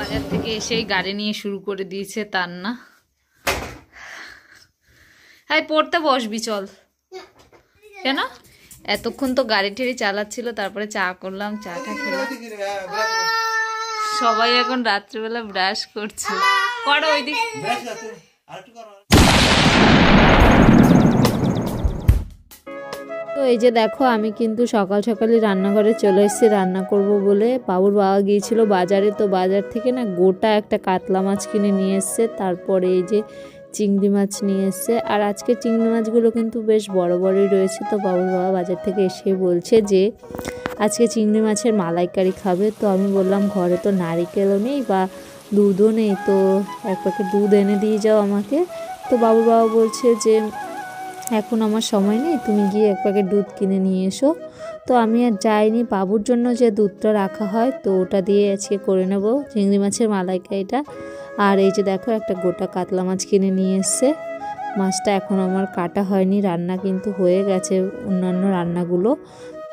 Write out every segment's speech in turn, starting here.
বাজার থেকে এসেই গাড়ি নিয়ে শুরু করে দিয়েছে তার না। হ্যাঁ পড়তে বসবি চল। কেন এতক্ষণ তো গাড়ি ঠেড়ি চালাচ্ছিল, তারপরে চা করলাম, চাটা খেলাম। সবাই এখন রাত্রিবেলা ব্রাশ করছে। করো ওইদিক। তো এই যে দেখো আমি কিন্তু সকাল সকালই রান্নাঘরে চলে এসেছি রান্না করব বলে। বাবুর বাবা গিয়েছিল বাজারে, তো বাজার থেকে না গোটা একটা কাতলা মাছ কিনে নিয়ে এসছে, তারপরে এই যে চিংড়ি মাছ নিয়ে এসছে। আর আজকে চিংড়ি মাছগুলো কিন্তু বেশ বড় বড়ই রয়েছে। তো বাবুর বাবা বাজার থেকে এসে বলছে যে আজকে চিংড়ি মাছের মালাইকারি খাবে। তো আমি বললাম ঘরে তো নারিকেলও নেই বা দুধও নেই, তো এক প্যাকেট দুধ এনে দিয়ে যাও আমাকে। তো বাবুর বাবা বলছে যে এখন আমার সময় নেই, তুমি গিয়ে এক প্যাকেট দুধ কিনে নিয়ে এসো। তো আমি আর যাইনি, বাবুর জন্য যে দুধটা রাখা হয় তো ওটা দিয়ে আজকে করে নেব চিংড়ি মাছের মালাইকারিটা। আর এই যে দেখো একটা গোটা কাতলা মাছ কিনে নিয়ে এসছে। মাছটা এখন আমার কাটা হয়নি, রান্না কিন্তু হয়ে গেছে অন্যান্য রান্নাগুলো।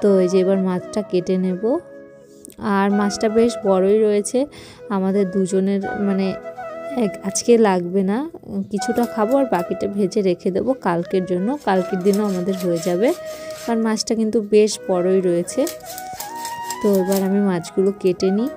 তো এই যে এবার মাছটা কেটে নেব। আর মাছটা বেশ বড়ই রয়েছে, আমাদের দুজনের মানে আজকে লাগবে না, কিছুটা খাবো আর বাকিটা ভেজে রেখে দেবো কালকের জন্য, কালকের দিনও আমাদের হয়ে যাবে, কারণ মাছটা কিন্তু বেশ বড়ই রয়েছে। তো এবার আমি মাছগুলো কেটে নিই।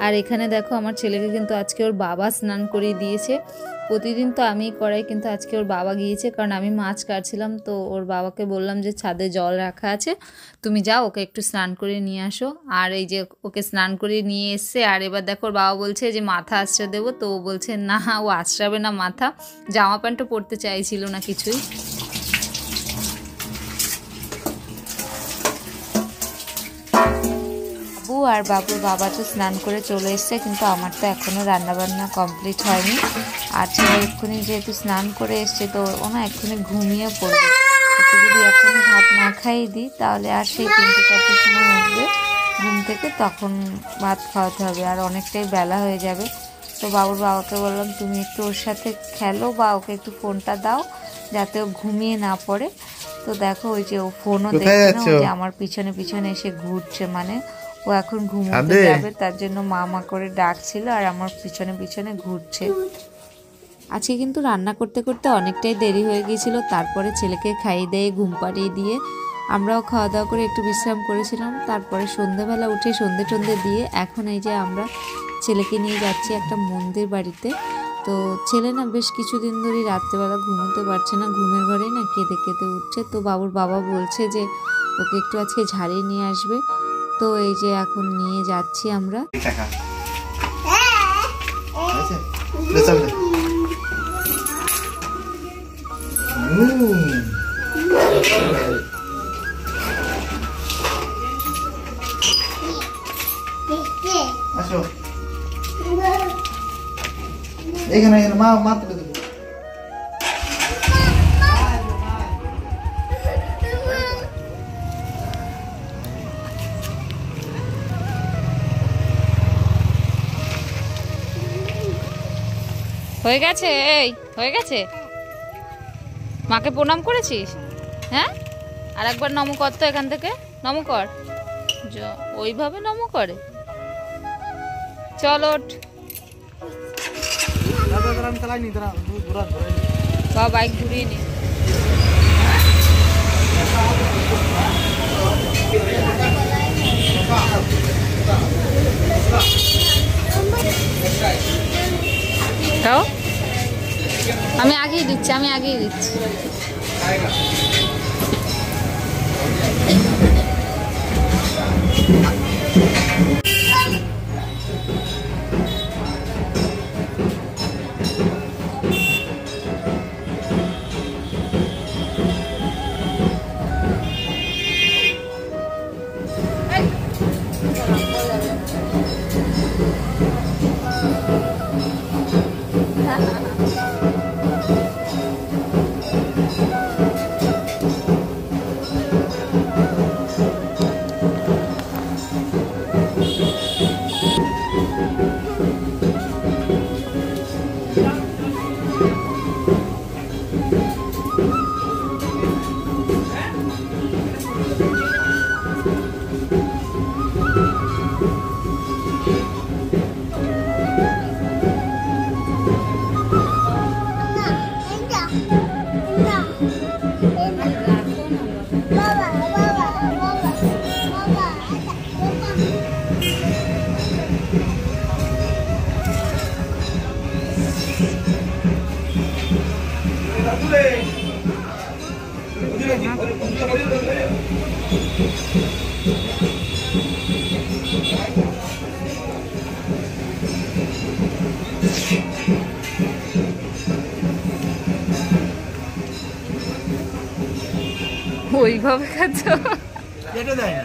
আর এখানে দেখো আমার ছেলেকে কিন্তু আজকে ওর বাবা স্নান করিয়ে দিয়েছে। প্রতিদিন তো আমি করাই, কিন্তু আজকে ওর বাবা গিয়েছে, কারণ আমি মাছ কাটছিলাম। তো ওর বাবাকে বললাম যে ছাদে জল রাখা আছে, তুমি যাও ওকে একটু স্নান করে নিয়ে আসো। আর এই যে ওকে স্নান করে নিয়ে এসছে। আর এবার দেখো ওর বাবা বলছে যে মাথা আশ্রয় দেবো, তো ও বলছে না ও আশ্রাবে না মাথা, জামা প্যান্টও পরতে চাইছিল না কিছুই। আর বাবুর বাবা তো স্নান করে চলে এসছে, কিন্তু আমার তো এখনও রান্নাবান্না কমপ্লিট হয়নি। আর ছেলে এক্ষুনি যেহেতু স্নান করে এসছে, তো ও না এক্ষুনি ঘুমিয়ে পড়বে। ওকে যদি এখনই ভাত না খাইয়ে দিই তাহলে আর সেই 3-4টার সময় উঠবে ঘুম থেকে, তখন ভাত খাওয়াতে হবে, আর অনেকটাই বেলা হয়ে যাবে। তো বাবুর বাবাকে বললাম তুমি একটু ওর সাথে খেলো বা ওকে একটু ফোনটা দাও যাতে ও ঘুমিয়ে না পড়ে। তো দেখো ওই যে ও ফোনও দেখছে না, ওই যে আমার পিছনে পিছনে এসে ঘুরছে, মানে ও এখন ঘুমোতে যাবে, তার জন্য মা করে ডাকছিল আর আমার পিছনে পিছনে ঘুরছে। আজকে কিন্তু রান্না করতে করতে অনেকটাই দেরি হয়ে গিয়েছিল, তারপরে ছেলেকে খাইয়ে দিয়ে ঘুম পাড়িয়ে দিয়ে আমরাও খাওয়া দাওয়া করে একটু বিশ্রাম করেছিলাম। তারপরে সন্ধ্যাবেলা উঠে সন্ধে দিয়ে এখন এই যে আমরা ছেলেকে নিয়ে যাচ্ছি একটা মন্দির বাড়িতে। তো ছেলে না বেশ কিছুদিন ধরেই রাত্রেবেলা ঘুমোতে পারছে না, ঘুমের ঘরেই না কেঁদে কেঁদে উঠছে। তো বাবুর বাবা বলছে যে ওকে একটু আজকে ঝাড়িয়ে নিয়ে আসবে। তো এই যে এখন নিয়ে যাচ্ছি আমরা। এখানে মা মাত্র হয়ে গেছে, এই হয়ে গেছে। মাকে প্রণাম করেছিস? হ্যাঁ, আর একবার নম কর তো, এখান থেকে নম কর, ওইভাবে নম করে। চল ওঠ, বাইক ঘুরিয়ে নি। আমি আগেই দিচ্ছি। ওইভাবে খাচ্ছ? এটা দেয় না।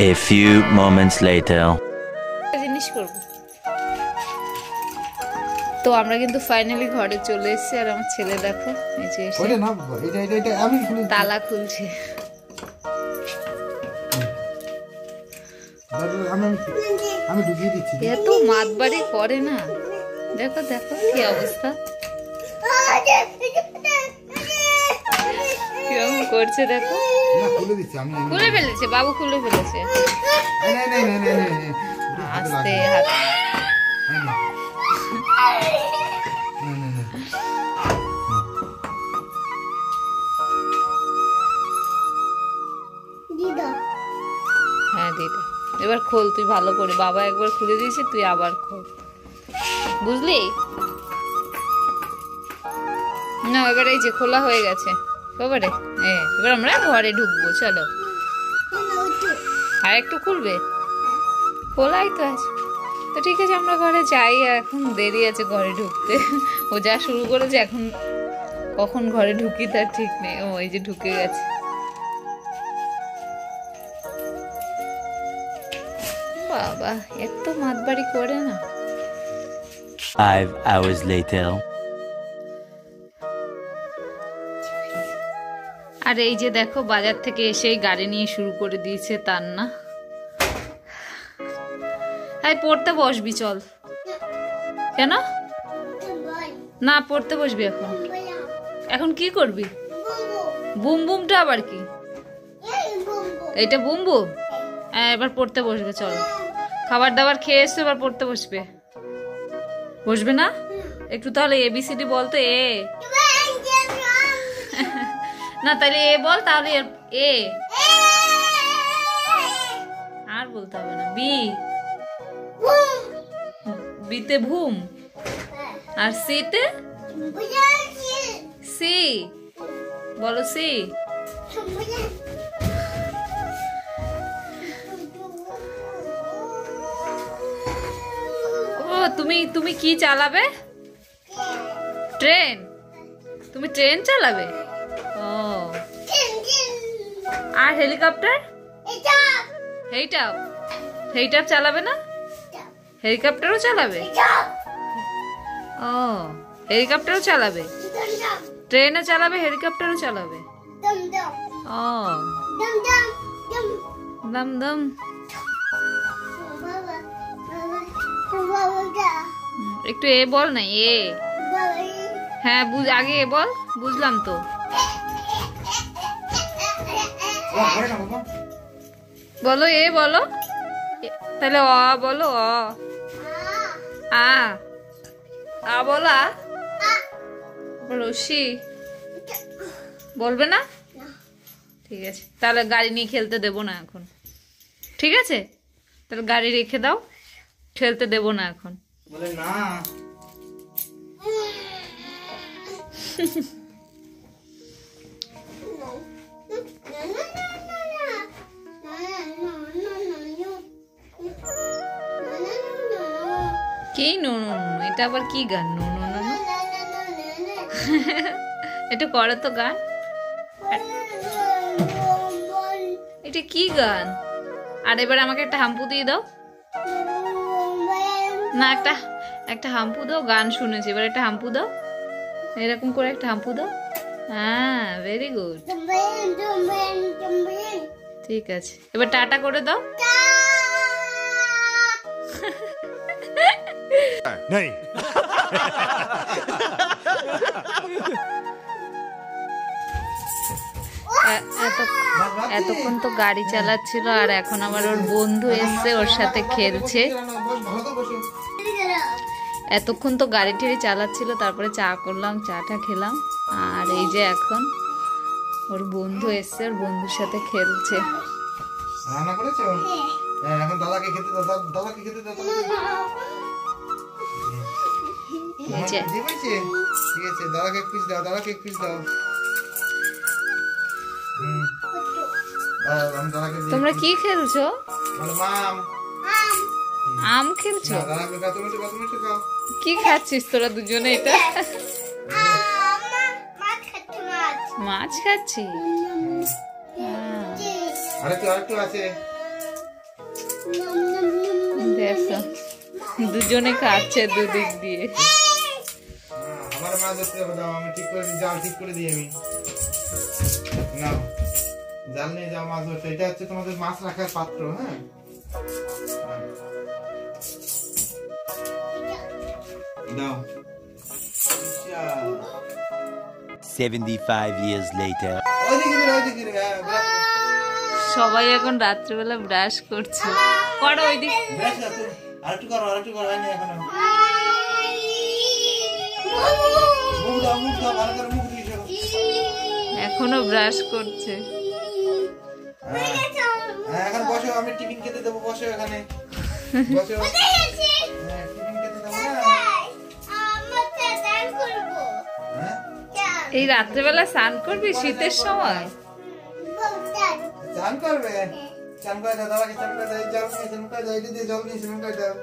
A few moments later. জিনিস করবো তো আমরা কিন্তু ফাইনালি ঘরে চলে এসেছি। আর আমার ছেলে দেখো এই যে এসে ওইটা না বাবা, এটা আমি খুলে তালা খুলছে। আমি ঢুকিয়ে দিচ্ছি। এত মাতবাড়ি করে না, দেখো দেখো কি অবস্থা, কিরকম করছে দেখো। না খুলে দিচ্ছি আমি। খুলে ফেলেছে বাবু, খুলে ফেলেছে। না না না না না আস্তে হাত। না না না হ্যাঁ দিদা, এবার খোল তুই ভালো করে। বাবা একবার খুলে দিয়েছে, তুই আবার খোল, বুঝলি? না এবার এই যে খোলা হয়ে গেছে এবারে। এবার আমরা ঘরে ঢুকবো, চলো। আর একটু খুলবে, খোলাই তো আছে। তো ঠিক আছে আমরা ঘরে যাই, এখন দেরি আছে ঘরে ঢুকতে। ও যা শুরু করেছে, এখন কখন ঘরে ঢুকি তার ঠিক নেই। ও এই যে ঢুকে গেছে। বাবা এত মাতবাড়ি করে না। 5 hours later. আর এই যে দেখো বাজার থেকে এসেই গাড়ি নিয়ে শুরু করে দিয়েছে তার না। এই পড়তে বসবি চল। কেন না পড়তে বসবি এখন? এখন কি করবি? বুম বুমটা আবার কি? এইটা বুম বুম? এবার পড়তে বসবে চল। খাবার দাবার খেয়ে এসছো, এবার পড়তে বসবে। বসবে না? একটু তাহলে এবিসিডি বলতো। এ না তাহলে এ বল, তাহলে এ আর বলতে হবে না। বি, বিতে ভুম। আর সিতে সি বলো, সি। ও তুমি তুমি কি চালাবে? ট্রেন? তুমি ট্রেন চালাবে? ও আর হেলিকপ্টার? হেলিকপ্টার চালাবে না? হেলিকপ্টারও চালাবে? ও হেলিকপ্টারও চালাবে, ট্রেনও চালাবে, হেলিকপ্টারও চালাবে। ও দম দম। একটু এ বল না, এ। হ্যাঁ বুঝ, আগে এ বল, বুঝলাম তো। বলো এ বলো, তাহলে অ বলো। অ আ বলা। রশি বলবে না? ঠিক আছে তাহলে গাড়ি নিয়ে খেলতে দেবো না এখন। ঠিক আছে তাহলে গাড়ি রেখে দাও, খেলতে দেবো না এখন। বলে না কি নো নো নো, এটা আবার কি গান? No no no no. এটা করো তো গান। এটা কি গান? আর এবার আমাকে একটা হাম্পু দিয়ে দাও না, একটা হাম্পু দাও। গান শুনেছি, এবার একটা হাম্পু দাও, এরকম করে একটা হাম্পু দাও। হ্যাঁ ভেরি গুড, ঠিক আছে। এবার টাটা করে দাও। नहीं এতক্ষণ তো গাড়ি চালাচ্ছিল, আর এখন আবার ওর বন্ধু এসছে, ওর সাথে খেলছে। এতক্ষণ তো গাড়ি ঠেড়ে চালাচ্ছিল, তারপরে চা করলাম, চাটা খেলাম। আর এই যে এখন ও ওর বন্ধু এসছে, ওর বন্ধুর সাথে খেলছে। রান্না করেছো? হ্যাঁ, এখন দাদাকে খেতে দাও, দাদাকে খেতে দাও। এই যে। ঠিক আছে, ঠিক আছে, দাদাকে এক পিস দাও, দাদাকে এক পিস দাও। দাও, আমি দাদাকে দিই। তোমরা কি খেলছো? বলো, মাম। আম খেলছো? না, দাদাকে দাও, তুমি একটু খাও। কি খাচ্ছিস তোরা দুজনে এটা? মাছ খাচ্ছি। আরেকটু আছে। দেখো দুজনে খাচ্ছে দুদিক দিয়ে। আমার মাছ ধরতে হবে, দাও, আমি ঠিক করে দিই, জাল ঠিক করে দিই আমি। নাও, জাল নিয়ে যাও মাছ ধরতে। এটা হচ্ছে তোমাদের মাছ রাখার পাত্র। হ্যাঁ, দাও। 75 years later. ওইদিকে রে, হ্যাঁ, সবাই এখন রাত্রিবেলা ব্রাশ করছে। করো ওইদিকে। ব্রাশ দাও তুমি। আরেকটু করো, হয়নি এখনো। মুখ দাও, ভালো করে মুখ দিয়ে যাও। এখনো ব্রাশ করছে। হ্যাঁ, এখন বসো, আমি টিফিন খেতে দেবো, বসো এখানে। বসো। হ্যাঁ, টিফিন খেতে দেবো না। হ্যাঁ? এই রাত্রিবেলা স্নান করবি শীতের সময়? চান করবে? চান করে দাও, দাদাকে চান করে দাও, জল নিয়ে চান করে দাও, এটা দিয়ে জল নিয়ে চান করে দাও।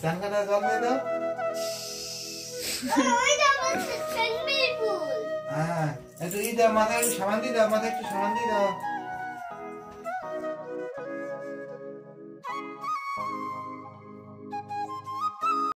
চান করে দাও, জল দিয়ে দাও। হ্যাঁ, একটু ই দাও, মাথায় একটু সাবান দিয়ে দাও, মাথায় একটু সাবান দিয়ে দাও।